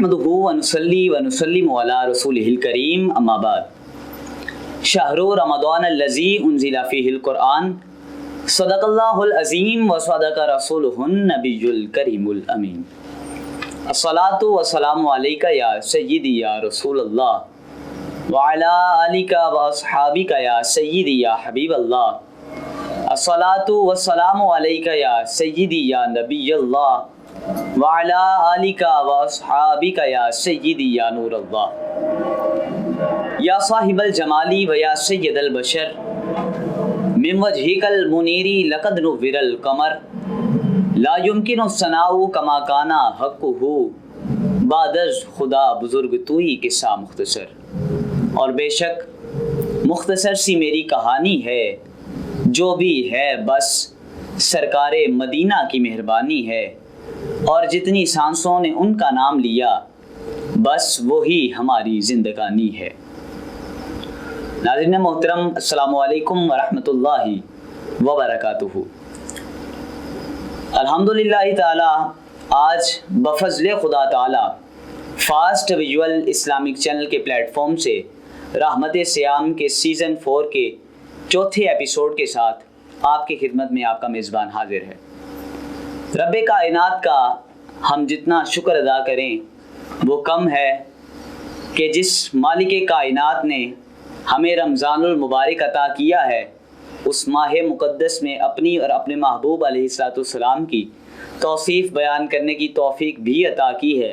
नहमदुहु व नुसल्ली व नुसल्लिमु अला रसूलिहिल करीम अम्मा बाद। शहरु रमज़ान अल्लज़ी उन्ज़िला फ़ीहिल क़ुरआन सदक़ल्लाहुल अज़ीम व सदक़ रसूलुहुन नबियुल करीमुल अमीन। अस्सलातु वस्सलामु अलैका या सय्यिदी या रसूलल्लाह व अला आलिका व अस्हाबिका या सय्यिदी या हबीबल्लाह। अस्सलातु वस्सलामु अलैका या सय्यिदी या नबियल्लाह व अला आलिका व अस्हाबिका या सय्यिदी या नूरल्लाह। या साहिबल जमाली व या सय्यदल बशर मिन वजहिकल मुनीरी लक़द नुव्विरल क़मर ला युमकिनु सनाउ कमा काना हक़्क़ुहु बादज़ खुदा बुज़ुर्ग तूई किस्सा मुख्तसर। और बेशक मुख्तसर सी मेरी कहानी है, जो भी है बस सरकारे मदीना की मेहरबानी है, और जितनी सांसों ने उनका नाम लिया बस वही हमारी जिंदगानी है। नाज़रीन मोहतरम, अस्सलामु अलैकुम व रहमतुल्लाहि व बरकातुहू। अल्हम्दुलिल्लाह ताला आज बफज़्ल खुदा ताला फास्ट विजुअल इस्लामिक चैनल के प्लेटफॉर्म से रहमत सियाम के सीज़न 4 के चौथे एपिसोड के साथ आपकी खिदमत में आपका मेज़बान हाजिर है। रब्बे कायनात का हम जितना शुक्र अदा करें वो कम है कि जिस मालिक कायनात ने हमें रमज़ानुल मुबारक अता किया है, उस माह मुक़द्दस में अपनी और अपने महबूब अलैहिस्सलाम की तौसीफ़ बयान करने की तौफ़ीक भी अता की है।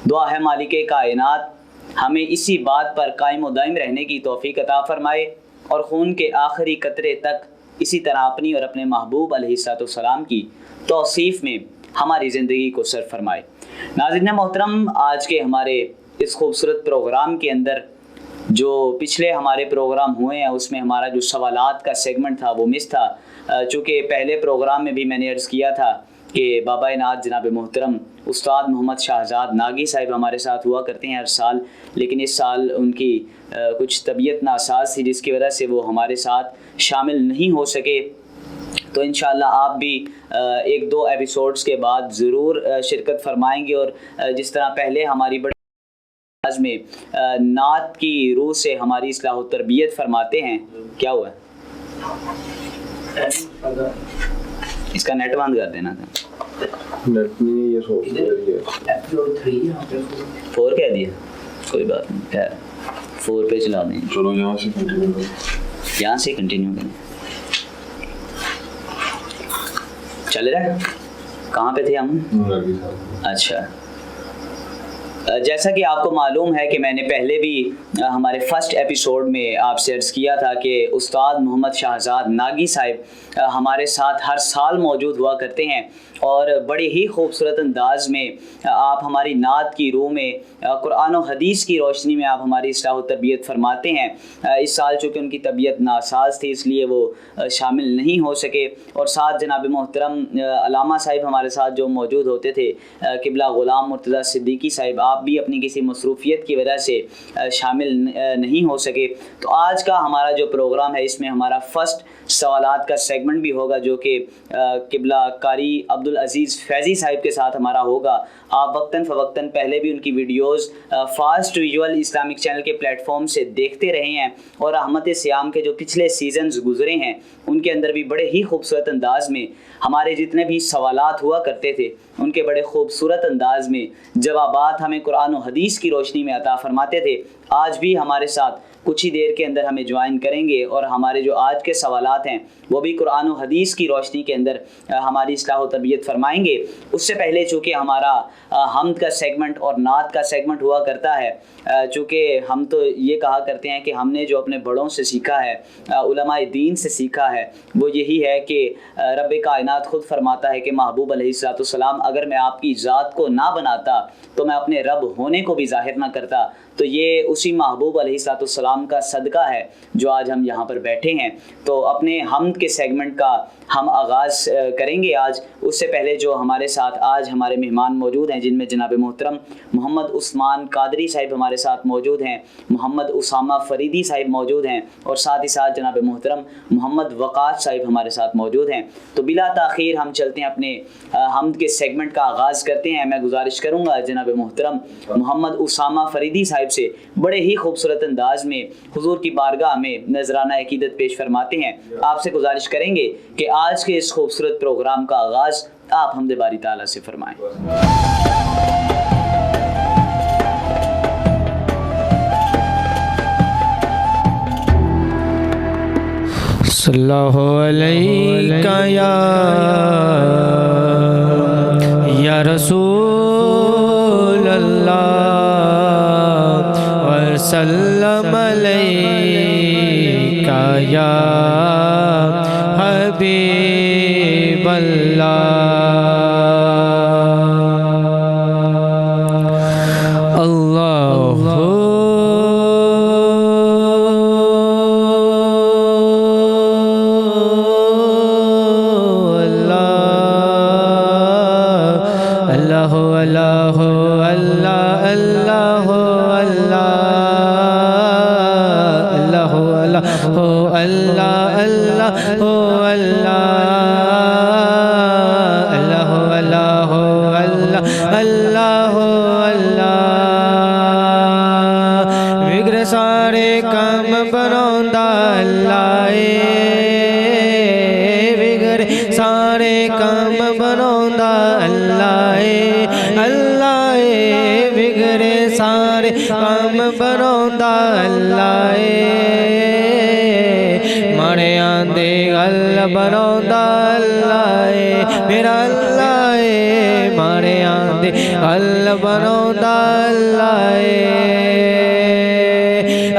दुआ है मालिक कायनात हमें इसी बात पर कायम व दायम रहने की तौफ़ीक अता फ़रमाए और खून के आखिरी कतरे तक इसी तरह अपनी और अपने महबूब अलैहिस्सलाम की तौसीफ़ में हमारी ज़िंदगी को सर फरमाए। नाज़रीन मोहतरम, आज के हमारे इस खूबसूरत प्रोग्राम के अंदर जो पिछले हमारे प्रोग्राम हुए हैं उसमें हमारा जो सवालात का सेगमेंट था वो मिस था। चूँकि पहले प्रोग्राम में भी मैंने अर्ज़ किया था कि बाबा नात जनाब मोहतरम उस्ताद मोहम्मद शाहजाद नागी साहिब हमारे साथ हुआ करते हैं हर साल, लेकिन इस साल उनकी कुछ तबीयत नासाज थी जिसकी वजह से वो हमारे साथ शामिल नहीं हो सके। तो इंशाअल्लाह आप भी एक दो एपिसोड्स के बाद ज़रूर शिरकत फरमाएंगे। और जिस तरह पहले हमारी बड़ी आज में नात की रूह से हमारी इस्लाह व तरबियत फरमाते हैं। क्या हुआ? इसका नेट बंद कर देना था। नेट नहीं, ये 4 कह दिया, कोई बात नहीं, खैर 4 पे चला दें। चलो यहाँ से कंटिन्यू करें। यहाँ से कंटिन्यू करें। चल रहा है? कहाँ पे थे हम? अच्छा, जैसा कि आपको मालूम है कि मैंने पहले भी हमारे फर्स्ट एपिसोड में आपसे अर्ज़ किया था कि उस्ताद मोहम्मद शाहजाद नागी साहिब हमारे साथ हर साल मौजूद हुआ करते हैं और बड़े ही खूबसूरत अंदाज में आप हमारी नात की रूह में कुरान और हदीस की रोशनी में आप हमारी इस्लाह व तरबियत फरमाते हैं। इस साल चूँकि उनकी तबीयत नासाज थी इसलिए वो शामिल नहीं हो सके, और साथ जनाब मोहतरम अलामा साहिब हमारे साथ जो मौजूद होते थे, किबला ग़ुलाम मुर्तज़ा सिद्दीकी साहिब, आप भी अपनी किसी मसरूफ़ियत की वजह से शामिल नहीं हो सके। तो आज का हमारा जो प्रोग्राम है इसमें हमारा फ़र्स्ट सवालात का सेगमेंट भी होगा जो कि किबला कारी अब्दुल अज़ीज़ फैज़ी साहिब के साथ हमारा होगा। आप वक्तन फ़वक्तन पहले भी उनकी videos fast visual Islamic channel के प्लेटफॉर्म से देखते रहे हैं, और रहमत सियाम के जो पिछले सीजन्स गुजरे हैं उनके अंदर भी बड़े ही खूबसूरत अंदाज में हमारे जितने भी सवालात हुआ करते थे उनके बड़े खूबसूरत अंदाज में जवाबात हमें कुरान और हदीस की रोशनी में अता फरमाते थे। आज भी हमारे साथ कुछ ही देर के अंदर हमें ज्वाइन करेंगे और हमारे जो आज के सवालात हैं वो भी कुरान और हदीस की रोशनी के अंदर हमारी इस्लाह व तरबियत फरमाएंगे। उससे पहले चूँकि हमारा हम्द का सेगमेंट और नात का सेगमेंट हुआ करता है, चूँकि हम तो ये कहा करते हैं कि हमने जो अपने बड़ों से सीखा है, उलमाए दीन से सीखा है, वो यही है कि रब्बे कायनात खुद फरमाता है कि महबूब अलैहिस्सलाम, अगर मैं आपकी ज़ात को ना बनाता तो मैं अपने रब होने को भी ज़ाहिर ना करता। तो ये उसी महबूब अलैहिस्सलाम का सदका है जो आज हम यहाँ पर बैठे हैं। तो अपने हमद के सेगमेंट का हम आगाज़ करेंगे आज। उससे पहले जो हमारे साथ आज हमारे मेहमान मौजूद हैं, जिनमें जनाब मोहतरम मोहम्मद उस्मान कादरी साहिब हमारे साथ मौजूद हैं, मोहम्मद उसामा फरीदी साहिब मौजूद हैं और साथ ही साथ जनाब मोहतरम मोहम्मद वक़ास साहिब हमारे साथ मौजूद हैं। तो बिला ताख़ीर हम चलते हैं, अपने हमद के सेगमेंट का आगाज़ करते हैं। मैं गुजारिश करूँगा जनाब मोहतरम मोहम्मद उसामा फरीदी साहिब से बड़े ही खूबसूरत अंदाज में हुजूर की बारगाह में नजराना अकीदत पेश फरमाते हैं। आपसे गुजारिश करेंगे कि आज के इस खूबसूरत प्रोग्राम का आगाज़ आप हमदे बारी ताला से फरमाएं। सल्लल्लाहु अलैका या रसूल अल्लाह वसल्लम अलैका या हबीब अल्लाह। बनौंदा अल्लाह मेरा अल्लाह मारे आंदे अल्लाह बनौंदा अल्लाह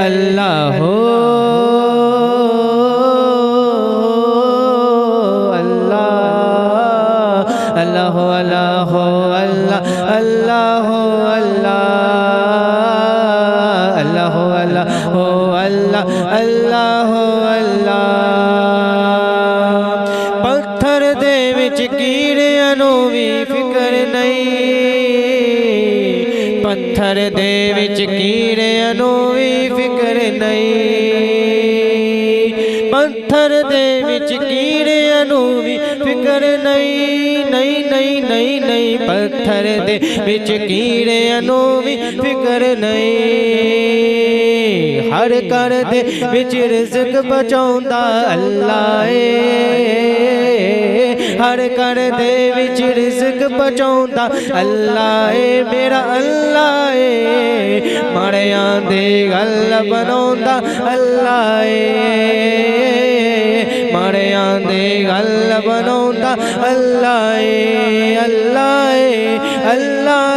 अल्लाह हो अल्लाह अल्लाह हो अल्लाह हो अल्लाह अल्लाह हो अल्लाह अल्लाह हो अल्लाह हो अल्लाह अल्लाह हो अल्लाह। पत्थर दे विच कीड़ियां नूं वी फिकर नहीं, पत्थर दे विच कीड़ियां नूं वी फिकर नहीं, नहीं नहीं नहीं नहीं पत्थर दे विच कीड़ियां नूं वी फिकर नहीं। हर घर दे विच रिज़्क बचाउंदा अल्लाह हर घर दे विच रिज़्क बचाउंदा अल्लाह मेरा अल्लाह मरियां दे गल बनौंदा अल्लाह मरियां दे गल बनौंदा अल्लाह अल्लाह अल्लाह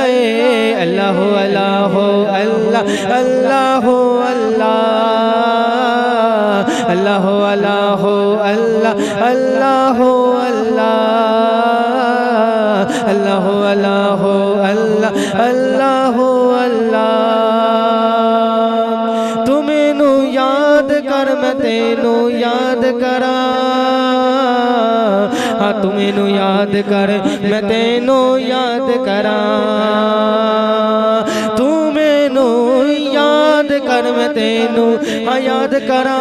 अल्लाह अल्लाह अल्लाह अल्लाह अल्लाह अल्लाह अल्लाह अल्लाह अल्लाह अल्लाह अल्लाह अल्लाह अल्लाह। तू मैनू याद कर मैं तेनू याद करा, हाँ तू मैनू याद कर मैं तेनू याद करा, तू मैनू याद कर मैं तेनू हाँ याद करा,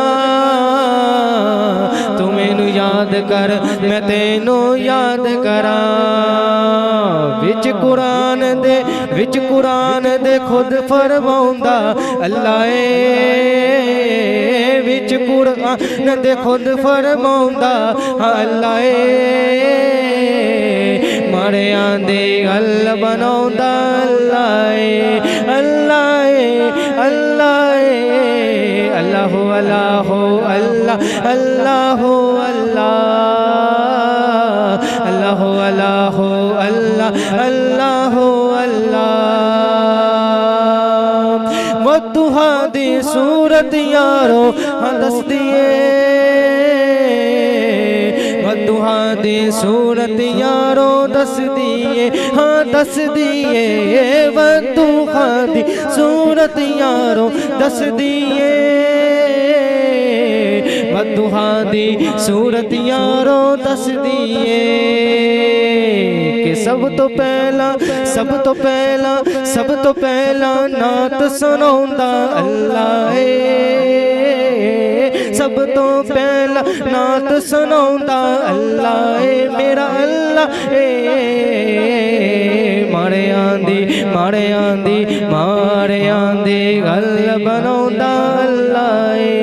तू मैनू याद कर मैं तेनू याद करा। विच कुरान दे खुद फरमाउंदा अल्लाह विच कुरान दे खुद फरमाउंदा अल्लाह मरियां दे गल बनौंदा अल्लाह अल्लाह अल्लाह अल्लाह अल्लाह अल्लाह अल्लाह अल्लाह अल्लाह अल्लाह अल्लाह अल्लाह। वद्दुहा दी सूरत यारो हाँ दस दिए बदुआ दी सूरत यारो दस दिए, हाँ दस दिए, बदुआ दी सूरत यारो दस दिए, बदुआ दी सूरत यारो दस दिए। कि सब तो पहला नात सुनाउंदा अल्लाह है, सब तो पहला नात सुनाउंदा अल्लाह है, मेरा अल्लाह है। मारे आंदी गल बनाउंदा अल्लाह है,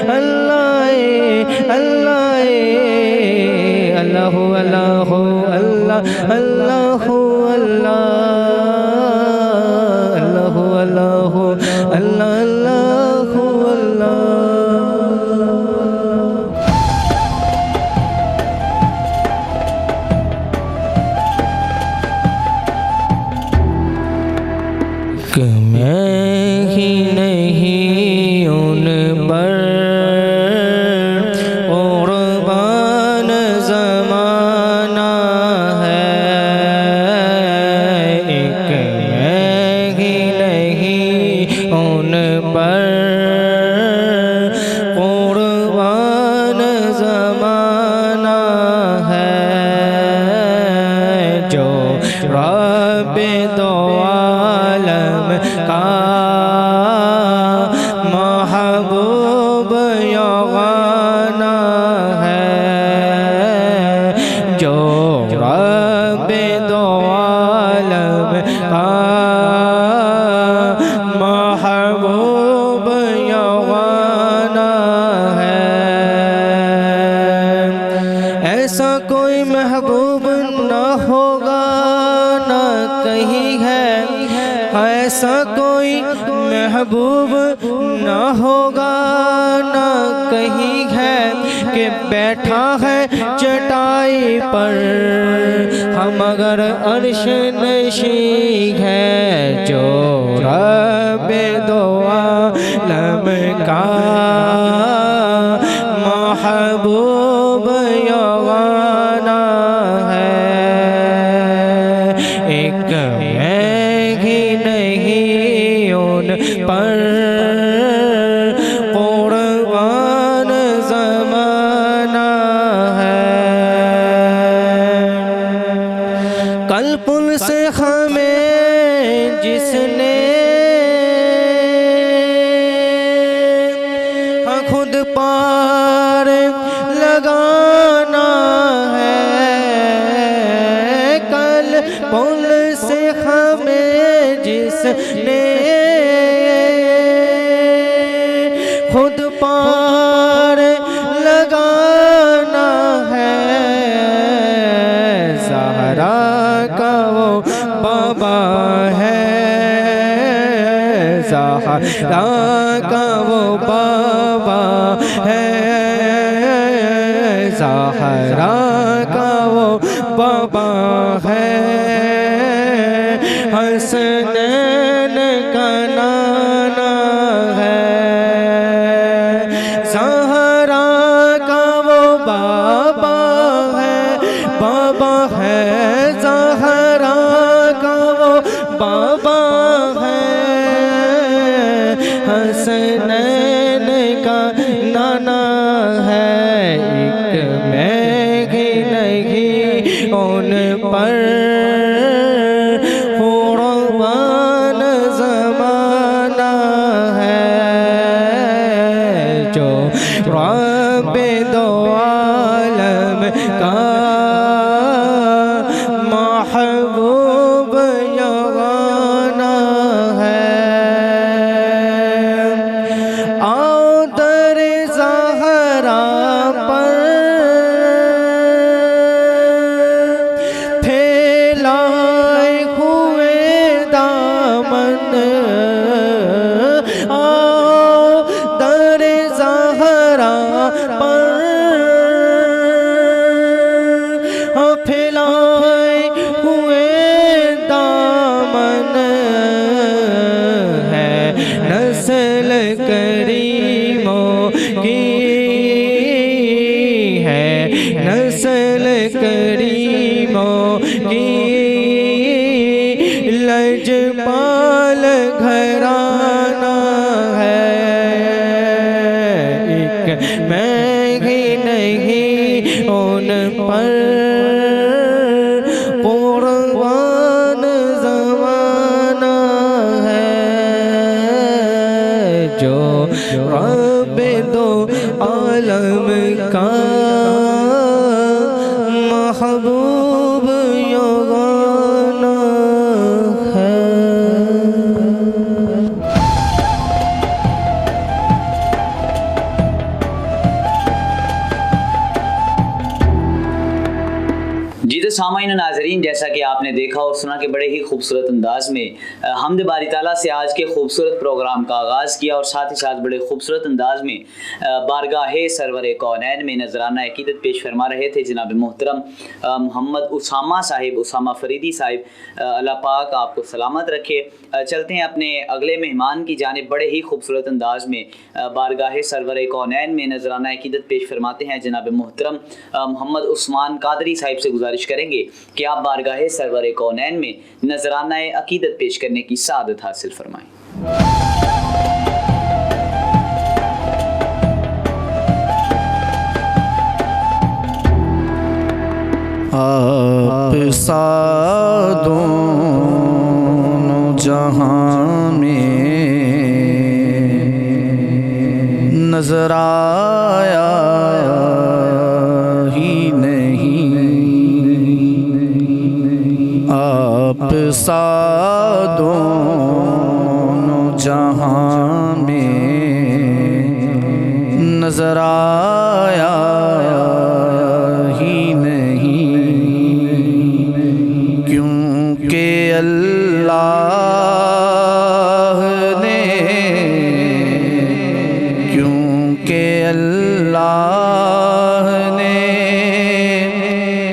अल्लाह है, अल्लाह है। अल्लाहु अल्लाहु अल्लाह, अल्लाहु अल्लाह, अल्लाहु अल्लाहु अल्लाह, अल्लाहु अल्लाह। कि मैं ही नहीं उन पर कुर्बान ज़माना है, एक मैं ही नहीं उन पर कुर्बान ज़माना है, जो रब्बे दो आलम का महबूब यगाना है, जो रब्बे दो आलम का महबूब यगाना है। ऐसा कोई महबूब न होगा न कहीं है, ऐसा कोई महबूब न होगा न कहीं है, कि बैठा है चटाई पर हम अगर अर्श नशी है, जो रब्बे दो आलम का महबूब यगाना है, एक मैं ही नहीं उन पर कुर्बान ज़माना है। कल पुल से हमें जिसने खुद पार लगाना है, कल पुल से हमें जिसने खुद पार लगाना है, ज़हरा का वो बाबा है, ज़हरा का वो बाबा है, ज़हरा का वो बाबा है, हसनैन का नाना है, ज़हरा का वो बाबा है, बाबा है, ज़हरा का वो बाबा है, हसनैन का नाना है, एक मैं ही नहीं उन पर कुर्बान ज़माना है, जो रब्बे दो आलम का महबूब यगाना है। आओ दर ज़हरा पर फेर नस्ल करीमों की लजपाल घराना है। एक मैं ही नहीं उन पर कुर्बान ज़माना है, जो रब दो आलम का महबूब यगाना है। जी तो सामाईन नाज़रीन, जैसा कि आपने देखा और सुना कि बड़े ही खूबसूरत अंदाज में हम्द बारी ताला से आज के खूबसूरत प्रोग्राम का आगाज़ किया और साथ ही साथ बड़े खूबसूरत अंदाज में बारगाहे सरवर कौनैन में नजराना अकीदत पेश फरमा रहे थे जनाब मोहतरम मोहम्मद उसामा साहिब, उसामा फरीदी साहिब, अल्लाह पाक आपको सलामत रखे। चलते हैं अपने अगले मेहमान की जानिब। बड़े ही खूबसूरत अंदाज में बारगाहे सरवर कौनैन में नजराना अकीदत पेश फरमाते हैं जनाब मोहतरम मोहम्मद उस्मान कादरी साहिब से गुजारिश करेंगे कि आप बारगाहे सरवर कौनैन में नजराना अकीदत पेश करने की सादत हासिल फरमाएं। आप सा दोनों जहां में नजर आया ही नहीं। आप सा दोनों जहां में नजर आया ही नहीं, क्योंकि अल्लाह ने, क्योंकि अल्लाह ने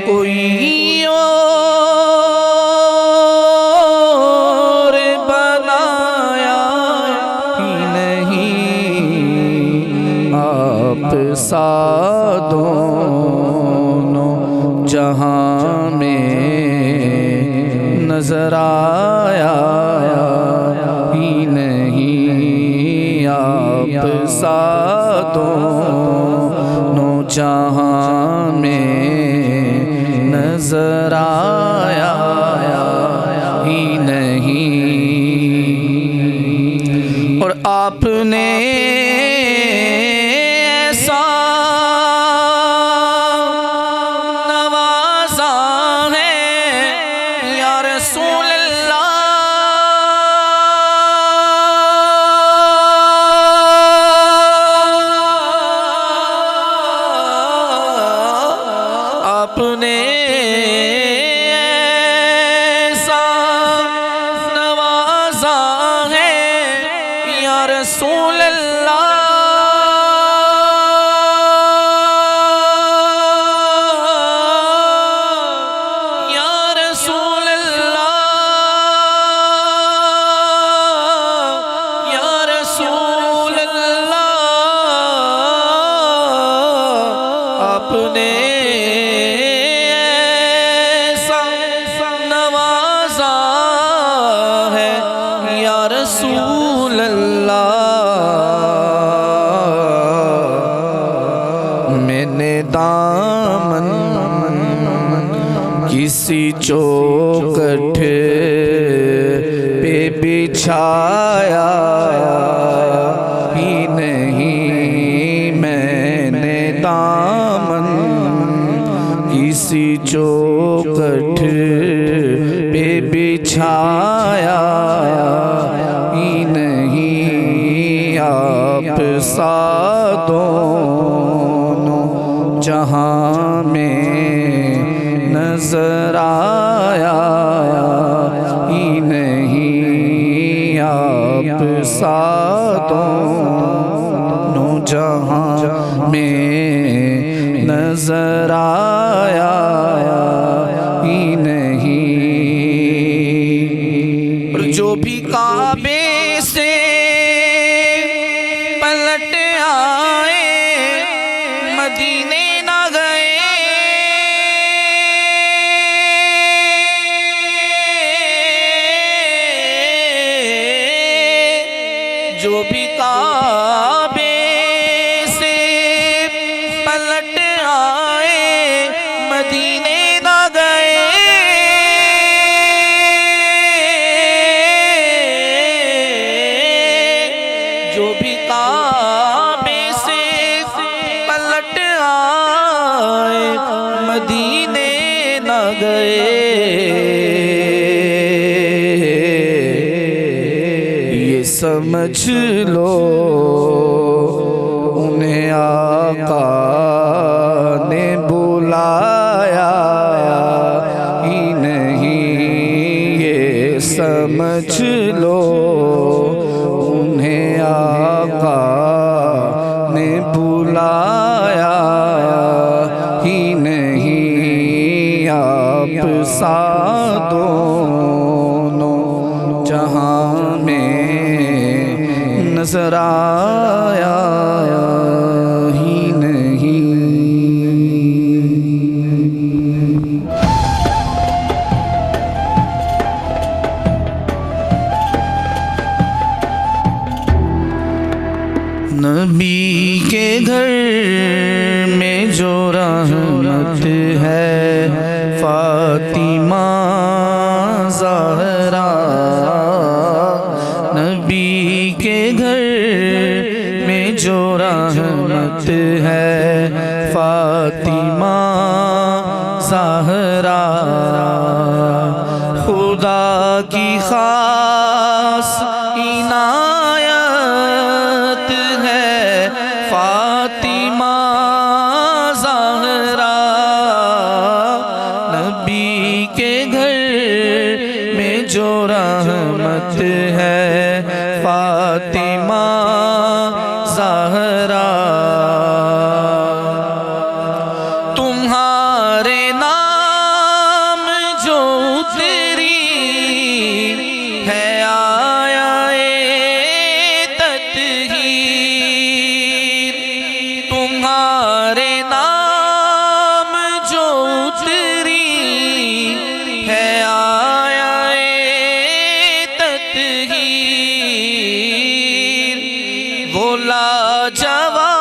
कोई और बनाया ही नहीं। आप सा दोनों जहां में नजर आया ही नहीं। आप सा दोनों जहां में नजर आया ही नहीं। और आपने ऐसा नवाजा है या रसूल अल्लाह, आपने ऐसा नवाजा है या रसूल अल्लाह, या रसूल अल्लाह, या रसूल अल्लाह। आपने ऐसा नवाजा है या रसूल अल्लाह। मैंने दामन किसी चौखट पे बिछाया ही नहीं। मैंने दामन किसी चौखट पे बिछाया ही नहीं। आप सा दोनों जहां में नजर आया ही नहीं। आप सा दोनों जहां में नजर आया ही नहीं। और जो भी काबे से पलट आए मदीने ना गए, मदीने न गए, ये समझ लो उन्हें आका ने बुलाया ही नहीं, ये समझ लो उन्हें आका ने बुलाया ही नहीं। आप सा दोनों जहां में नजर आया ही नहीं। नबी के घर में जो रहमत है, फातिमा ज़हरा। नबी के घर में जो रहमत है, फातिमा ज़हरा। खुदा की खास इनायत है, फातिमा ज़हरा। नबी के घर में जो रहमत है, फातिमा ज़हरा। तुम्हारे नाम जो उतरी है, आया तत्हीर। तुम्हारे नाम जो उतरी है, आया तत्हीर। वो लाजवाब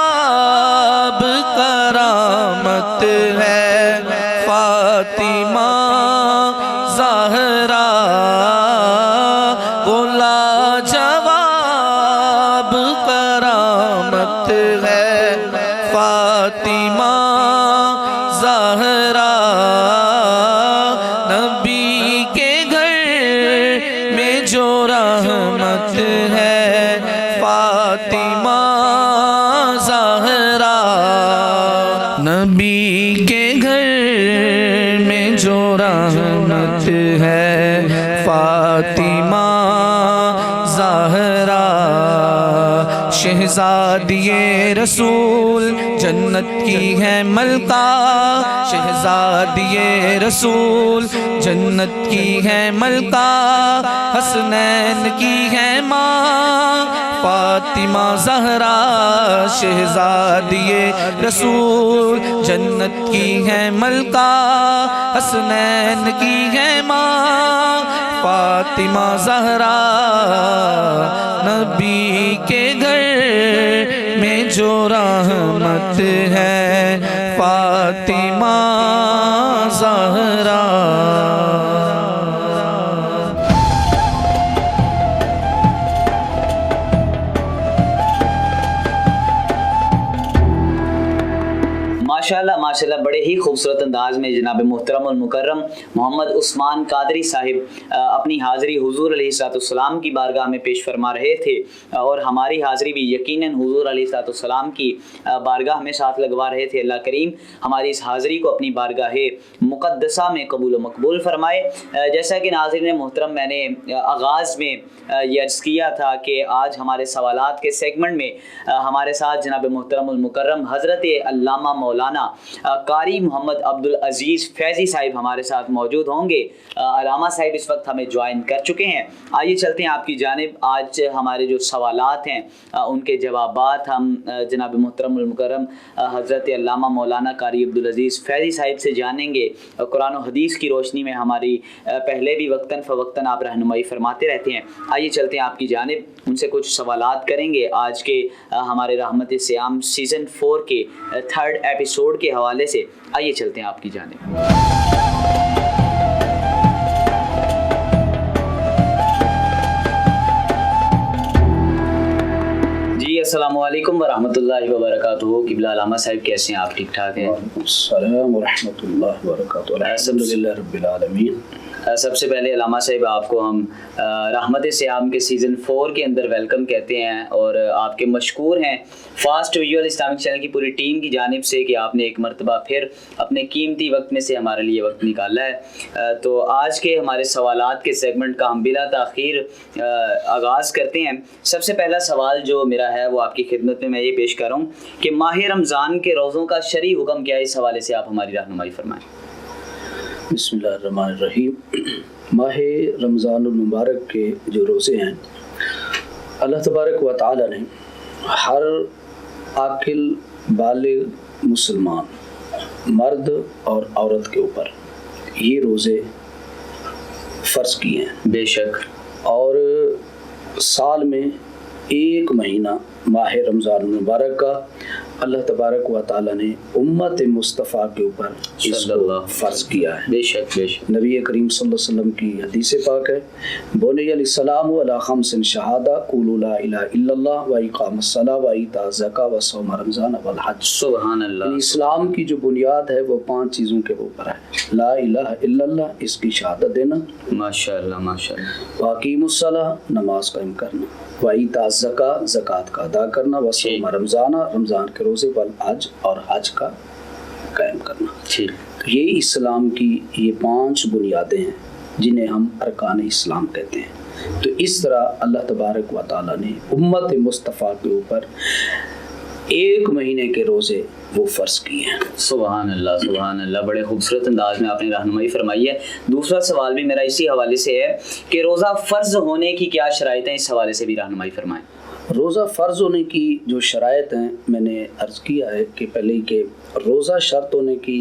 करामत है, फातिमा ज़हरा। वो लाजवाब करामत है, फातिमा ज़हरा। नबी के घर में जो रहमत है, फातिमा ज़हरा। नबी के घर में जो रहमत है, फातिमा ज़हरा। शहज़ादिए रसूल जन्नत की है मलका, शहज़ादिए रसूल जन्नत की है मलका। हसनैन की है माँ फातिमा ज़हरा, शहज़ादिए रसूल जन्नत की है मलका। हसनैन की है माँ फातिमा ज़हरा। नबी के घर में जो रहमत है, फातिमा ज़हरा। माशाल्लाह माशाल्लाह, बड़े ही खूबसूरत अंदाज में जनाब मोहतरम और मुकर्रम मोहम्मद उस्मान कादरी साहिब अपनी हाज़िरी हुज़ूर अलैहिस्सलाम की बारगाह में पेश फरमा रहे थे, और हमारी हाज़िरी भी यकीनन हुज़ूर अलैहिस्सलाम की बारगाह में साथ लगवा रहे थे। अल्लाह करीम हमारी इस हाज़िरी को अपनी बारगाह मुक़द्दसा में कबूल व मकबूल फरमाए। जैसा कि नाज़रीन मोहतरम, मैंने आगाज़ में ये अर्ज़ किया था कि आज हमारे सवालात के सेगमेंट में हमारे साथ जनाब मोहतरम और मुकर्रम हज़रत अल्लामा मौलाना कारी मोहम्मद अब्दुल अजीज़ फैज़ी साहिब हमारे साथ मौजूद होंगे। अल्लामा साहिब इस वक्त हमें ज्वाइन कर चुके हैं। आइए चलते हैं आपकी जानिब। आज हमारे जो सवालात हैं उनके जवाबात हम जनाब मोहतरम और मुकर्रम हज़रत अल्लामा मौलाना कारी अब्दुल अजीज़ फैज़ी साहिब से जानेंगे। कुरान और हदीस की रोशनी में हमारी पहले भी वक्तन फ़वक्तन आप रहनुमाई फरमाते रहते हैं। आइए चलते हैं आपकी जानिब, उनसे कुछ सवालात करेंगे आज के हमारे रहमत सियाम सीज़न 4 के 3rd एपिसोड के हवाले से। आइए चलते हैं आपकी जानिब। अस्सलामु अलैकुम व रहमतुल्लाहि व बरकातुहू। किबला अल्लामा साहब कैसे हैं आप? ठीक ठाक हैं? अस्सलाम व रहमतुल्लाहि व बरकातुहू। अल्हम्दुलिल्लाह रब्बिल आलमीन। सबसे पहले अल्लामा साहब आपको हम रहमत सियाम के सीज़न 4 के अंदर वेलकम कहते हैं और आपके मशकूर हैं फास्ट विजुअल इस्लामिक चैनल की पूरी टीम की जानिब से कि आपने एक मरतबा फिर अपने कीमती वक्त में से हमारे लिए वक्त निकाला है। तो आज के हमारे सवालात के सेगमेंट का हम बिला ताख़ीर आगाज़ करते हैं। सबसे पहला सवाल जो मेरा है वो आपकी खिदमत में मैं ये पेश कर रहा हूँ कि माह रमज़ान के रोज़ों का शरई हुक्म क्या है, इस हवाले से आप हमारी रहनुमाई फरमाएँ। बिस्मिल्लाहिर्रहमानिर्रहीम। माह रमज़ानुल मुबारक के जो रोज़े हैं, अल्लाह तबारक व तआला ने हर आकिल बालिग मुसलमान मर्द और औरत के ऊपर ये रोज़े फ़र्ज़ किए हैं। बेशक। और साल में एक महीना माह रमज़ान मुबारक का अल्लाह तबारक व तआला ने उम्मत मुस्तफ़ा के ऊपर इसको फ़र्ज़ किया है। बेशक बेशक। नबी करीम सल्लल्लाहु अलैहि वसल्लम की हदीस पाक है, बुनियलिस्लामु अला खम्सिन शहादा कुलू ला इलाहा इल्लल्लाह व इक़ामस्सलाह व ईताज़ ज़का व सौम रमज़ान वल हज। सुभान अल्लाह। इस्लाम की जो बुनियाद है वो 5 चीज़ों के ऊपर है। ला इलाहा इल्लल्लाह, इसकी शहादत देना, माशाअल्लाह माशाअल्लाह। व अक़ीमुस्सलाह, नमाज कायम करना, व ईताज़ ज़का, ज़कात का अदा करना, व सौम रमज़ान, रमज़ान के रोज़े, वल हज, और हज का कायम करना। ठीक। ये इस्लाम की ये 5 बुनियादें हैं जिन्हें हम अरकान इस्लाम कहते हैं। तो इस तरह अल्लाह तबारक व तआला ने उम्मत मुस्तफ़ा के ऊपर एक महीने के रोज़े वो फ़र्ज़ किए हैं। सुभान अल्लाह सुभान अल्लाह। बड़े खूबसूरत अंदाज में आपने रहनुमाई फरमाई है। दूसरा सवाल भी मेरा इसी हवाले से है कि रोज़ा फ़र्ज़ होने की क्या शराइत हैं, इस हवाले से भी रहनुमाई फरमाएँ। रोज़ा फ़र्ज़ होने की जो शराइत हैं, मैंने अर्ज़ किया है कि पहले ही कि रोज़ा शर्त होने की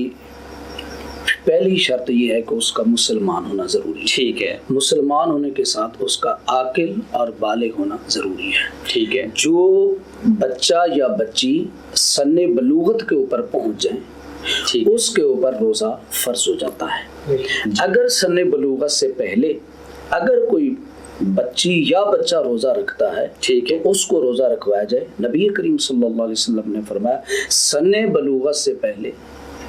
पहली शर्त ये है कि उसका मुसलमान होना ज़रूरी है। ठीक है। मुसलमान होने के साथ उसका आकिल और बालिग होना ज़रूरी है। ठीक है। जो बच्चा या बच्ची सन्ने बलूगत के ऊपर पहुँच जाए उसके ऊपर रोज़ा फ़र्ज़ हो जाता है। अगर सन्ने बलूगत से पहले अगर कोई बच्ची या बच्चा रोज़ा रखता है, ठीक है, उसको रोज़ा रखवाया जाए। नबी करीम सल्लल्लाहु अलैहि वसल्लम ने फरमाया सन्ने बलूगत से पहले,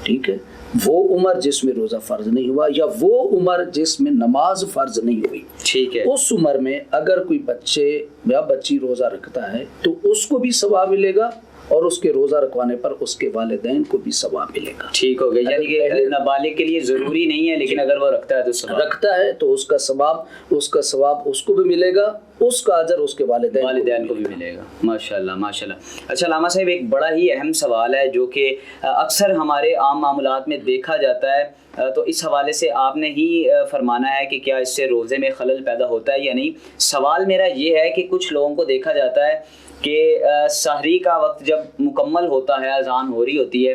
ठीक है, वो उम्र जिसमें रोज़ा फ़र्ज नहीं हुआ या वो उम्र जिसमें नमाज फ़र्ज नहीं हुई, ठीक है, उस उम्र में अगर कोई बच्चे या बच्ची रोज़ा रखता है तो उसको भी सवाब मिलेगा और उसके रोज़ा रखवाने पर उसके वालिदैन को भी सवाब मिलेगा। ठीक हो गया। यानी कि नाबालिग के लिए ज़रूरी नहीं है, लेकिन अगर वो रखता है तो उसका सवाब उसको भी मिलेगा, उसका अजर उसके वालिदैन को भी मिलेगा। माशाल्लाह माशाल्लाह। अच्छा अल्लामा साहब, एक बड़ा ही अहम सवाल है जो कि अक्सर हमारे आम मामलात में देखा जाता है, तो इस हवाले से आपने ही फरमाना है कि क्या इससे रोज़े में खलल पैदा होता है या नहीं। सवाल मेरा ये है कि कुछ लोगों को देखा जाता है कि सहरी का वक्त जब मुकम्मल होता है, अज़ान हो रही होती है,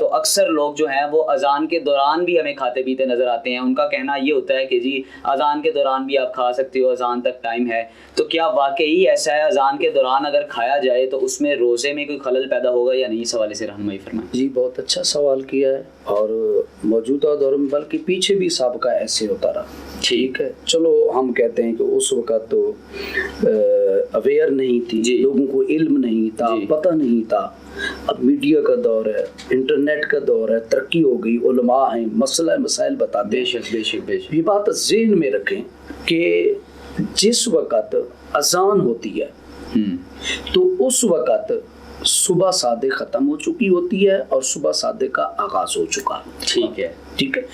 तो अक्सर लोग जो हैं वो अज़ान के दौरान भी हमें खाते पीते नज़र आते हैं। उनका कहना ये होता है कि जी अज़ान के दौरान भी आप खा सकते हो, अज़ान तक टाइम है। तो क्या वाकई ऐसा है, अज़ान के दौरान अगर खाया जाए तो उसमें रोज़े में कोई खलल पैदा होगा या नहीं, इस हवाले से रहनुमाई फरमाएं। जी, बहुत अच्छा सवाल किया है। और मौजूदा दौर में बल्कि पीछे भी साबिका ऐसे होता रहा। ठीक है, चलो हम कहते हैं कि उस वक़्त तो अवेयर नहीं थी, लोगों को इल्म नहीं था, पता नहीं था। अब मीडिया का दौर है, इंटरनेट का दौर है, तरक्की हो गई, उलमा हैं, मसाइल बताते हैं। बेशक। ये बात ज़हन में रखें कि जिस वक़्त अज़ान होती है तो उस वक़्त सुबह सादे ख़त्म हो चुकी होती है और सुबह सादे का आगाज़ हो चुका। ठीक है।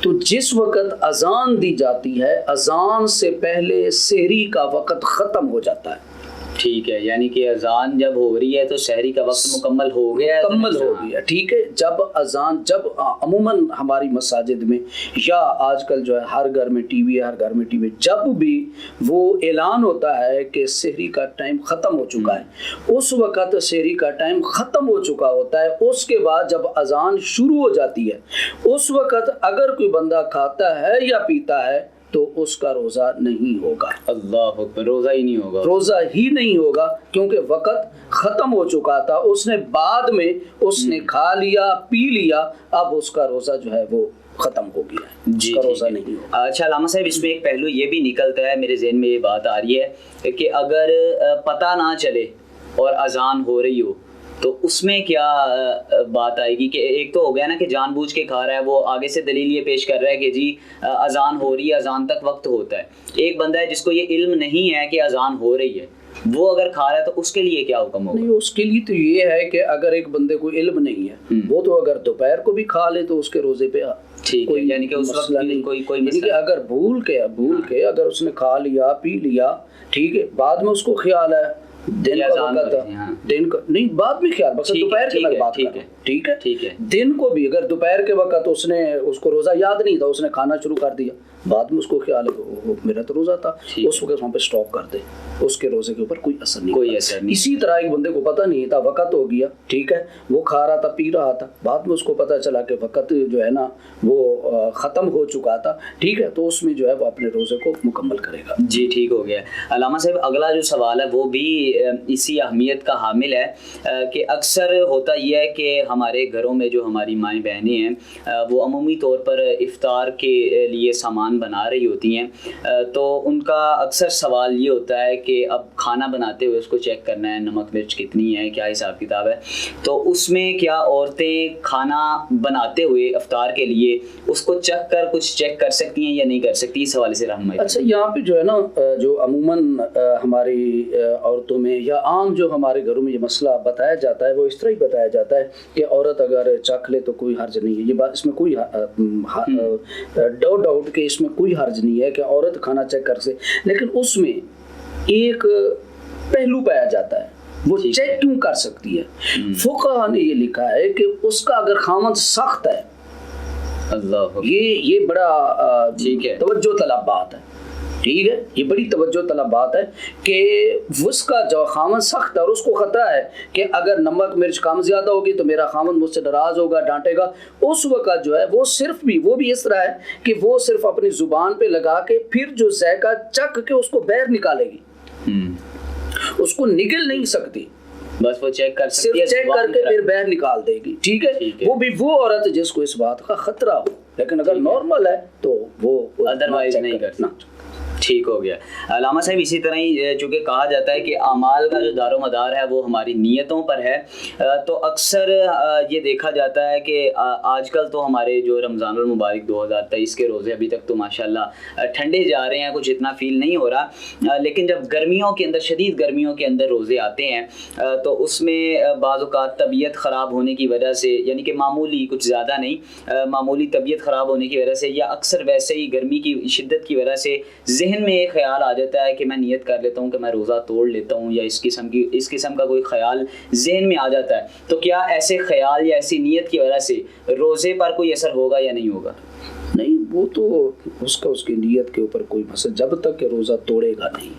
तो जिस वक़्त अज़ान दी जाती है, अज़ान से पहले सहरी का वक़्त ख़त्म हो जाता है। ठीक है, यानी कि अज़ान जब हो रही है तो सहरी का वक्त मुकम्मल हो गया। ठीक है, जब अमूमन हमारी मसाजिद में या आजकल जो है हर घर में टीवी है, हर घर में टीवी, जब भी वो ऐलान होता है कि सहरी का टाइम ख़त्म हो चुका है, उस वक़्त सहरी का टाइम ख़त्म हो चुका होता है। उसके बाद जब अज़ान शुरू हो जाती है, उस वक़्त अगर कोई बंदा खाता है या पीता है तो उसका रोज़ा नहीं होगा। अल्लाह अकबर, रोज़ा ही नहीं होगा क्योंकि वक़्त ख़त्म हो चुका था। उसने बाद में उसने खा लिया, पी लिया, अब उसका रोज़ा जो है वो ख़त्म हो गया, उसका रोज़ा नहीं होगा। अच्छा अल्लामा साहब, इसमें एक पहलू ये भी निकलता है, मेरे ज़हन में ये बात आ रही है कि अगर पता ना चले और अजान हो रही हो, तो उसमें क्या बात आएगी? कि एक तो हो गया ना कि जानबूझ के खा रहा है, वो आगे से दलील ये पेश कर रहा है कि जी अजान हो रही है, अजान तक वक्त होता है। एक बंदा है जिसको ये इल्म नहीं है कि अजान हो रही है, वो अगर खा रहा है तो उसके लिए क्या हुक्म होगा? नहीं, उसके लिए तो ये है कि अगर एक बंदे को इल्म नहीं है, वो तो अगर दोपहर को भी खा ले तो उसके रोजे पे ठीक है, यानी कि उस वक्त नहीं, कोई यानी कि अगर भूल के अगर उसने खा लिया पी लिया, ठीक है, बाद में उसको ख्याल है दिन का वक्त है, दिन का नहीं, बाद में ख्याल, बस दोपहर की मैं बात कर रहा हूं, ठीक है, दिन को भी अगर दोपहर के वक्त उसको रोजा याद नहीं था, उसने खाना शुरू कर दिया, बाद में उसको ख्याल है मेरा तो रोजा था, उस वक्त वहाँ पे स्टॉप कर दे, उसके रोजे के ऊपर कोई असर नहीं। इसी तरह एक बंदे को पता नहीं था, वक्त हो गया, ठीक है, वो खा रहा था पी रहा था, बाद में उसको पता चला कि वक्त जो है ना वो खत्म हो चुका था, ठीक है, तो उसमें जो है वो अपने रोजे को मुकम्मल करेगा। जी ठीक हो गया। अल्लामा साहब, अगला जो सवाल है वो भी इसी अहमियत का हामिल है कि अक्सर होता यह है कि हमारे घरों में जो हमारी माएँ बहनें हैं वो अमूमी तौर पर इफ्तार के लिए सामान बना रही होती हैं, तो उनका अक्सर सवाल ये होता है कि अब खाना बनाते हुए उसको चेक करना है, नमक मिर्च कितनी है, क्या हिसाब किताब है, तो उसमें क्या औरतें खाना बनाते हुए इफ्तार के लिए उसको चख कर कुछ चेक कर सकती हैं या नहीं कर सकती? इस हवाले से रहनुमाई। अच्छा, यहाँ पे जो है ना, जो अमूमन हमारी औरतों में या आम जो हमारे घरों में ये मसला बताया जाता है वो इस तरह ही बताया जाता है कि औरत अगर चख ले तो कोई हर्ज नहीं है। ये बात, इसमें कोई डाउट के इसमें कोई हर्ज नहीं है कि औरत खाना चेक कर से, लेकिन उसमें एक पहलू पाया जाता है, वो चेक क्यों कर सकती है? फुक़हा ने ये लिखा है कि उसका अगर खामद सख्त है, अल्लाह, ये बड़ा ठीक है, तवज्जो तलब बात है, ठीक है, ये बड़ी तवज्जो तलब बात है कि उसका जो खामन सख्त है और उसको खतरा है कि अगर नमक मिर्च कम ज्यादा होगी तो मेरा खामन मुझसे नाराज होगा, डांटेगा, उस वक्त जो है वो भी इस तरह है कि वो सिर्फ अपनी जुबान पे लगा के फिर जो ज़ायका चख के उसको बाहर निकालेगी, उसको निगल नहीं सकती, बस वो चेक कर सकती है, चेक करके फिर बाहर निकाल देगी, ठीक है। वो भी वो औरत जिसको इस बात का खतरा हो, लेकिन अगर नॉर्मल है तो वो अदरवाइज नहीं करना। ठीक हो गया। अल्लामा साहब, इसी तरह ही चूँकि कहा जाता है कि अमाल का जो दारोमदार है वो हमारी नीयतों पर है, तो अक्सर ये देखा जाता है कि आजकल तो हमारे जो रमज़ानुल मुबारक 2023 के रोज़े अभी तक तो माशाल्लाह ठंडे जा रहे हैं, कुछ इतना फील नहीं हो रहा, लेकिन जब गर्मियों के अंदर, शदीद गर्मियों के अंदर रोज़े आते हैं तो उसमें बाज़ औक़ात तबीयत ख़राब होने की वजह से, यानी कि मामूली, कुछ ज़्यादा नहीं, मामूली तबीयत ख़राब होने की वजह से या अक्सर वैसे ही गर्मी की शिद्दत की वजह से ज़हन में एक ख्याल आ जाता है कि मैं नियत कर लेता हूँ कि मैं रोज़ा तोड़ लेता हूँ, या इस किस्म का कोई ख्याल जहन में आ जाता है, तो क्या ऐसे ख्याल या ऐसी नियत की वजह से रोज़े पर कोई असर होगा या नहीं होगा? नहीं, वो तो उसकी नियत के ऊपर कोई मसला, जब तक कि रोज़ा तोड़ेगा नहीं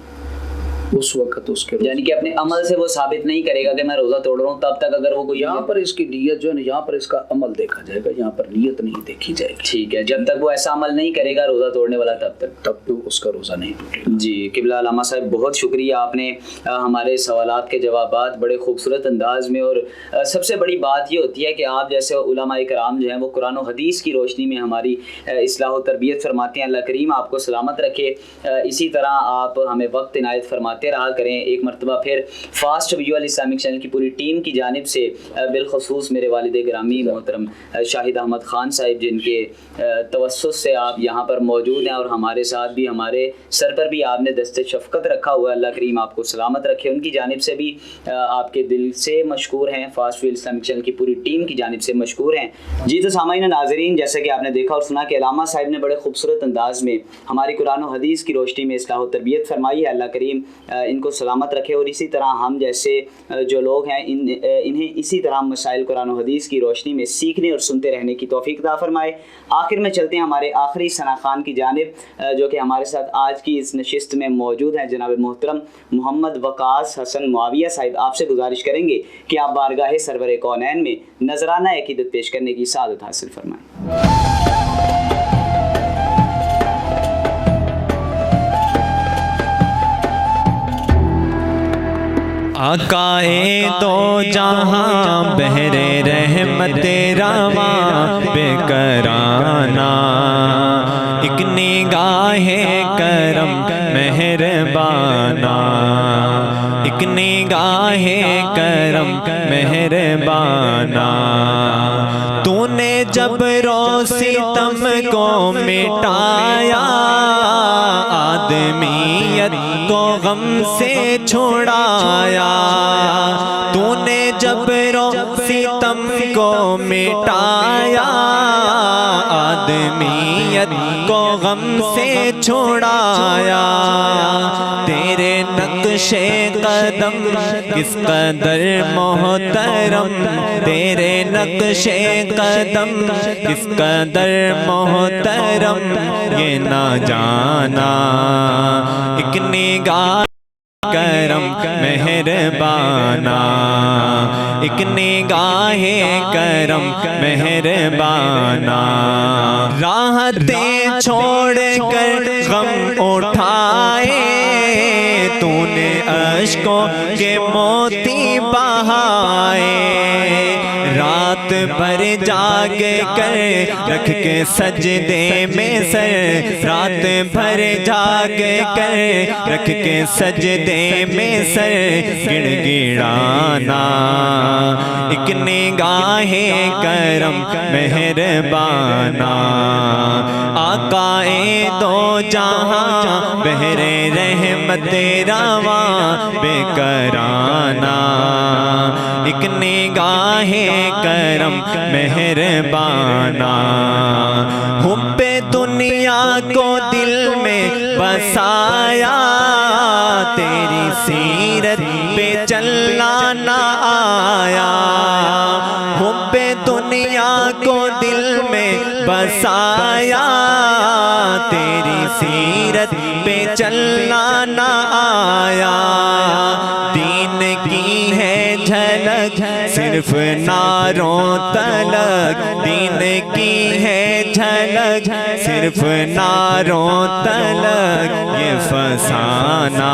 उस वक्त उसके, यानी कि अपने अमल से वो साबित नहीं करेगा कि मैं रोज़ा तोड़ रहा हूँ, तब तक अगर वो कोई, यहाँ पर इसकी नियत जो है ना, यहाँ पर इसका अमल देखा जाएगा, यहाँ पर नियत नहीं देखी जाएगी, ठीक है। जब तक वो ऐसा अमल नहीं करेगा रोज़ा तोड़ने वाला, तब तो उसका रोज़ा नहीं टूटेगा। जी किबला अल्लामा साहब, बहुत शुक्रिया, आपने हमारे सवालात के जवाबात बड़े खूबसूरत अंदाज में, और सबसे बड़ी बात ये होती है कि आप जैसे उलमा इकराम जो हैं वो कुरान और हदीस की रोशनी में हमारी इस्लाह और तरबियत फरमाते हैं। अल्लाह करीम आपको सलामत रखे, इसी तरह आप हमें वक्त इनायत फरमाते रहा करें। एक मरतबा फिर फास्ट व्यू अल इस्लामिक चैनल की पूरी टीम की जानिब से बिलखसूस मेरे वालिद ग्रामी मोहतरम शाहिद अहमद ख़ान साहिब, जिनके तवस्सुस से आप यहाँ पर मौजूद हैं और हमारे साथ भी, हमारे सर पर भी आपने दस्ते शफ़क़त रखा हुआ है, अल्लाह करीम आपको सलामत रखे, उनकी जानिब से भी आपके दिल से मशकूर हैं, फास्ट व्यू इस्लामिक चैनल की पूरी टीम की जानिब से मशकूर हैं। जी तो सामाईन नाज़रीन, जैसा कि आपने देखा और सुना कि अल्लामा साहिब ने बड़े खूबसूरत अंदाज में हमारी कुरान और हदीस की रोशनी में इस्लाह और तरबियत फरमाई है। अल्लाह करीम इनको सलामत रखे, और इसी तरह हम जैसे जो लोग हैं इन्हें इसी तरह मसाइल कुरान और हदीस की रोशनी में सीखने और सुनते रहने की तौफीक अता फरमाए। आखिर में चलते हैं हमारे आखिरी सना खान की जानिब, जो कि हमारे साथ आज की इस नशिस्त में मौजूद हैं। जनाब मोहतरम मोहम्मद वकास हसन मुआविया साहिब, आपसे गुजारिश करेंगे कि आप बारगाह सरवर कौनैन में नजराना अकीदत पेश करने की सादत हासिल फरमाएँ। आकाए दो जहां बहरे रहमत रवा बेकराना, एक निगाहे करम मेहरबाना, एक एक निगाहे करम मेहरबाना। तूने जब सितम को मिटाया, आदमियत को गम से छुड़ाया। तूने जब सितम को मिटाया, आदमियत को गम से छुड़ाया। तेरे नक्शे कदम किस कदर मोहतरम, तेरे नक्शे कदम किस कदर मोहतरम, ये ना जाना एक निगाह करम मेहरबाना। एक निगाहे करम मेहरबाना। राहतें छोड़ कर गम उठाए, तूने अश्कों के मोती बहाए। रात भर जाग कर रख के सजदे में सर, रात भर जाग कर रख के सजदे में सर गिड़गिड़ाना। एक निगाहे करम मेहरबाना। आकाए दो जहां बहरे रहमत रवा बेकराना। एक निगाहे करम मेहरबाना। हुब्बे दुनिया को दिल में बसाया, तेरी सीरत पे चलना ना आया। हुब्बे दुनिया को दिल में बसाया, तेरी सीरत पे चलना ना आया। दीन की है झलक सिर्फ नारों तलक, दीन की है झलक सिर्फ नारों तलक, ये फसाना।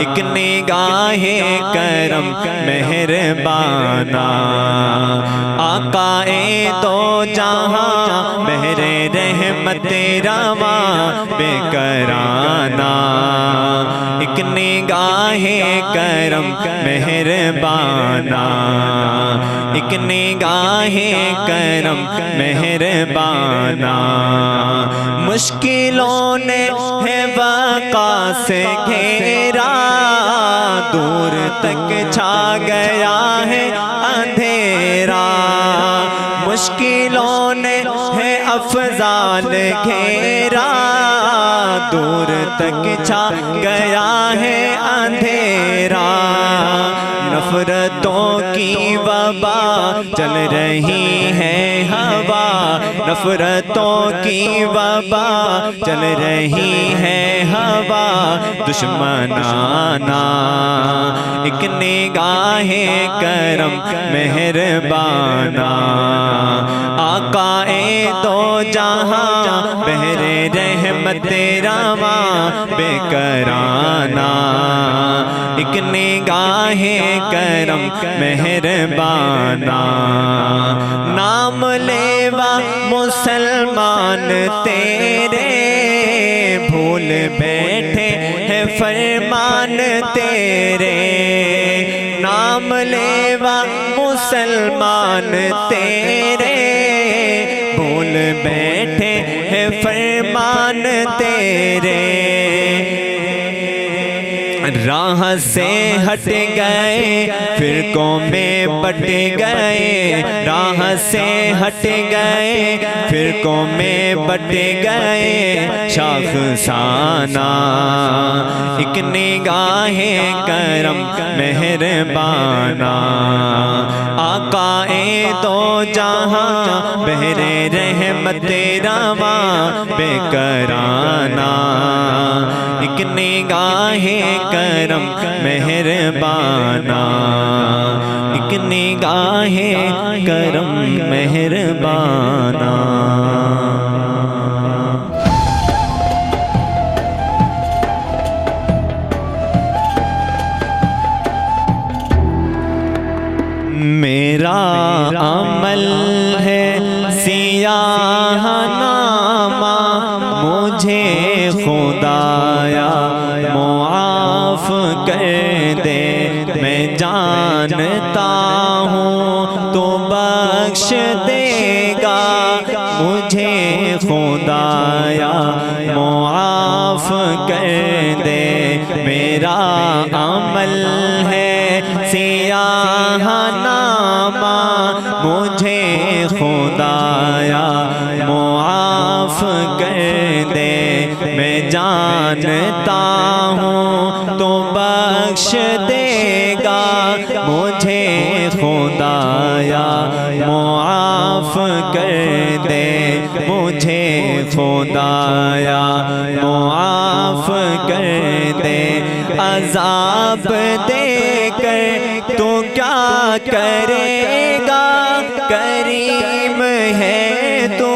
एक निगाहे करम मेहरबाना। आकाए दो जहां बहरे रहमत रवा बेकराना। एक निगाहे करम मेहरबाना। एक निगाहे करम मेहरबाना। मुश्किलों ने है वक़ा से घेरा, दूर तक छा गया है अंधेरा। मुश्किलों ने है अफजाल घेरा, दूर तक छा गया है अंधेरा। नफरतों की वबा चल रही है हवा, नफरतों की वबा चल रही है हवा। दुश्मनाना एक निगाहे करम मेहरबाना। आकाए दो जहां बहरे रहमत रवा बेकराना। एक निगाहे करम मेहरबाना। नाम लेवा मुसलमान तेरे, भूल बैठे हैं फरमान तेरे। नाम लेवा मुसलमान तेरे, भूल बैठे हैं फरमान तेरे। राह से हट गए फिरकों में बट गए, राह से हट गए फिरकों में बट गए। शाखसाना एक निगाहे करम मेहरबाना। आकाए दो जहां बहरे रहमत रवा बेकराना। एक निगाहे करम मेहरबाना। एक निगाहे करम मेहरबाना। मेरा अमल है सियाह नामा, मुझे खुदाया मुआफ कर देगा मुझे खुदाया, मुआफ कर दे मेरा अमल है सियाह नामा, मुझे खुदाया मुआफ कर दे। मैं जानता हूँ तो बख्श देगा मुझे खुदाया, मुआफ कर दे मुझे खुदाया, मुआफ कर दे। अज़ाब देकर तो क्या करेगा, करीम है तो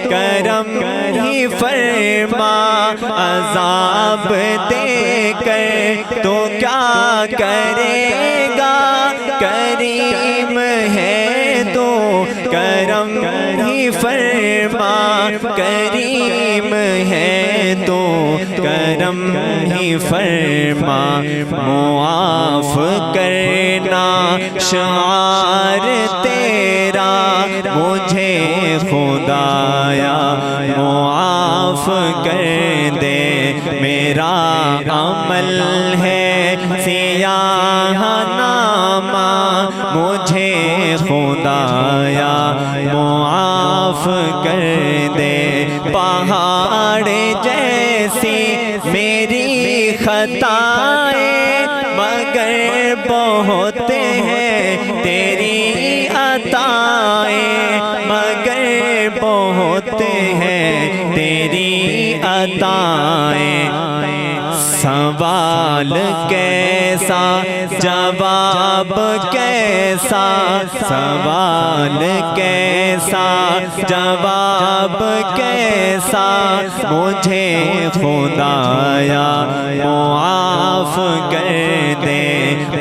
करम ही फरमा। अज़ाब देकर तो क्या करेगा, करीम है तो करम ही फरमा, करीम है तो करम ही फरमा। मुआफ करना शार तेरा मुझे खुदाया, मुआफ कर दे मेरा अमल है सियाह नामा, मुझे खुदाया मुआफ कर दे। पहाड़ जैसी मेरी खताएं मगर बहुत हैं तेरी अताएं, मगर बहुत हैं तेरी अताएं। सवाल कैसा जवाब कैसा, सवाल कैसा जवाब कैसा, मुझे खुदाया मुआफ कर दे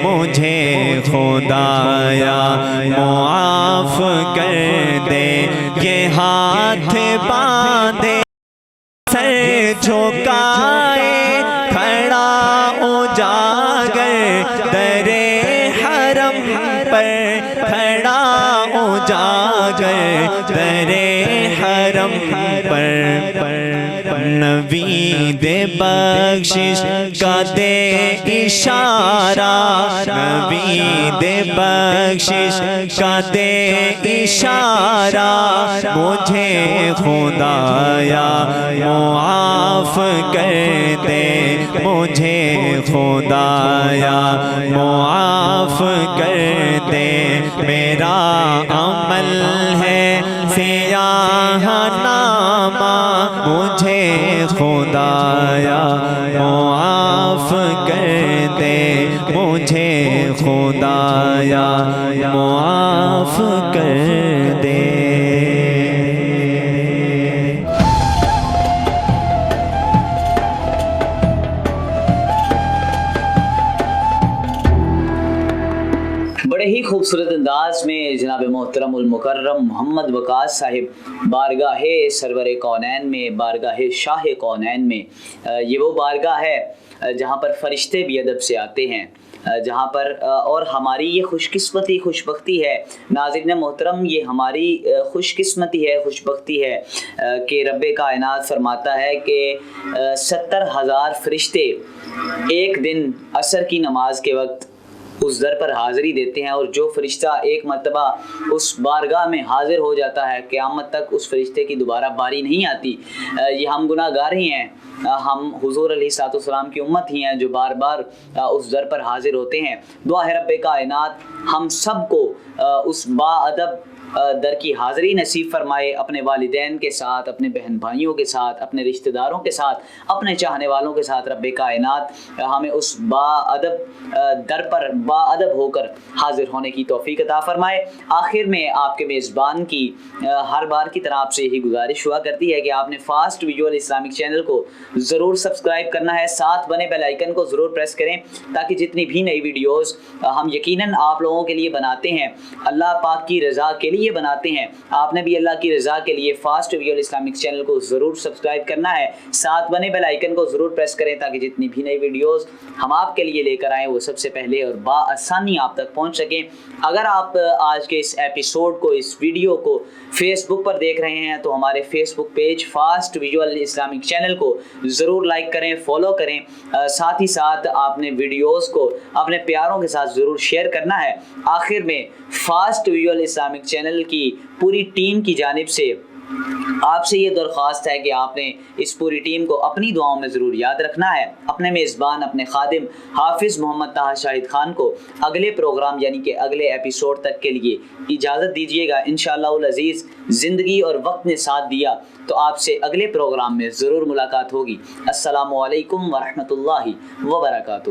मुझे खुदाया, मुआफ कर दे। ये हाथ बांधे सर झुकाए खड़ा उजागर दरे हरम पर, खड़ा उजागर दरे हरम पर। नबी दे बख्शिश का दे इशारा, नबी दे बख्शिश का दे इशारा, मुझे खुदाया मुआफ कर दे मुझे खुदाया, मुआफ कर दे मेरा अमल है सियाह नामा, मुझे खुदाया मुआफ कर दे मुझे खुदाया मुआफ कर दे। बड़े ही खूबसूरत अंदाज में जनाब मोहतरमुल मुकर्रम मोहम्मद वकास साहिब बारगाह सरवर कौनैन में, बारगाह शाह कौनैन में, ये वो बारगाह है जहाँ पर फरिश्ते भी अदब से आते हैं, जहाँ पर और हमारी ये खुशकिस्मती खुशबख्ती है नाज़रीन मोहतरम, ये हमारी खुशकिस्मती है खुशबख्ती है कि रब्बे कायनात फरमाता है कि 70,000 फरिश्ते एक दिन असर की नमाज के वक्त उस दर पर हाज़िरी देते हैं, और जो फरिश्ता एक मरतबा उस बारगाह में हाज़िर हो जाता है क़यामत तक उस फरिश्ते की दोबारा बारी नहीं आती। ये हम गुनाहगार ही हैं, हम हुज़ूर अलैहिस्सलाम की उम्मत ही हैं जो बार बार उस दर पर हाज़िर होते हैं। दुआ है रब्बे कायनात हम सबको उस बाअदब दर की हाज़िरी नसीब फरमाए, अपने वालिदैन के साथ, अपने बहन भाइयों के साथ, अपने रिश्तेदारों के साथ, अपने चाहने वालों के साथ रब्बे कायनात हमें उस बाअदब दर पर बाअदब होकर हाज़िर होने की तौफ़ीक़ अता फरमाए। आखिर में आपके मेज़बान की हर बार की तरह आपसे यही गुजारिश हुआ करती है कि आपने फास्ट विजुअल इस्लामिक चैनल को ज़रूर सब्सक्राइब करना है, साथ बने बेल आइकन को ज़रूर प्रेस करें ताकि जितनी भी नई वीडियोज़ हम यकीनन आप लोगों के लिए बनाते हैं अल्लाह पाक की रज़ा के लिए लिए बनाते हैं। आपने भी अल्लाह की रज़ा के लिए फास्ट विजुअल इस्लामिक चैनल को ज़रूर सब्सक्राइब करना है, साथ बने बेल आइकन को ज़रूर प्रेस करें ताकि जितनी भी नई वीडियोस हम आपके लिए लेकर आएँ वो सबसे पहले और बाआसानी आप तक पहुंच सकें। अगर आप आज के इस एपिसोड को, इस वीडियो को फेसबुक पर देख रहे हैं तो हमारे Facebook page fast visual Islamic channel को ज़रूर लाइक करें, फॉलो करें। साथ ही साथ आपने वीडियोस को अपने प्यारों के साथ ज़रूर शेयर करना है। आखिर में फास्ट विजुअल इस्लामिक चैनल की पूरी टीम की जानिब से आपसे ये दरख्वास्त है कि आपने इस पूरी टीम को अपनी दुआओं में ज़रूर याद रखना है। अपने मेज़बान, अपने खादिम हाफिज़ मोहम्मद ताहा शाहिद खान को अगले प्रोग्राम यानी कि अगले एपिसोड तक के लिए इजाज़त दीजिएगा। इंशाअल्लाह अज़ीज़ ज़िंदगी और वक्त ने साथ दिया तो आपसे अगले प्रोग्राम में ज़रूर मुलाकात होगी। अस्सलामु अलैकुम व रहमतुल्लाहि व बरकातुहू।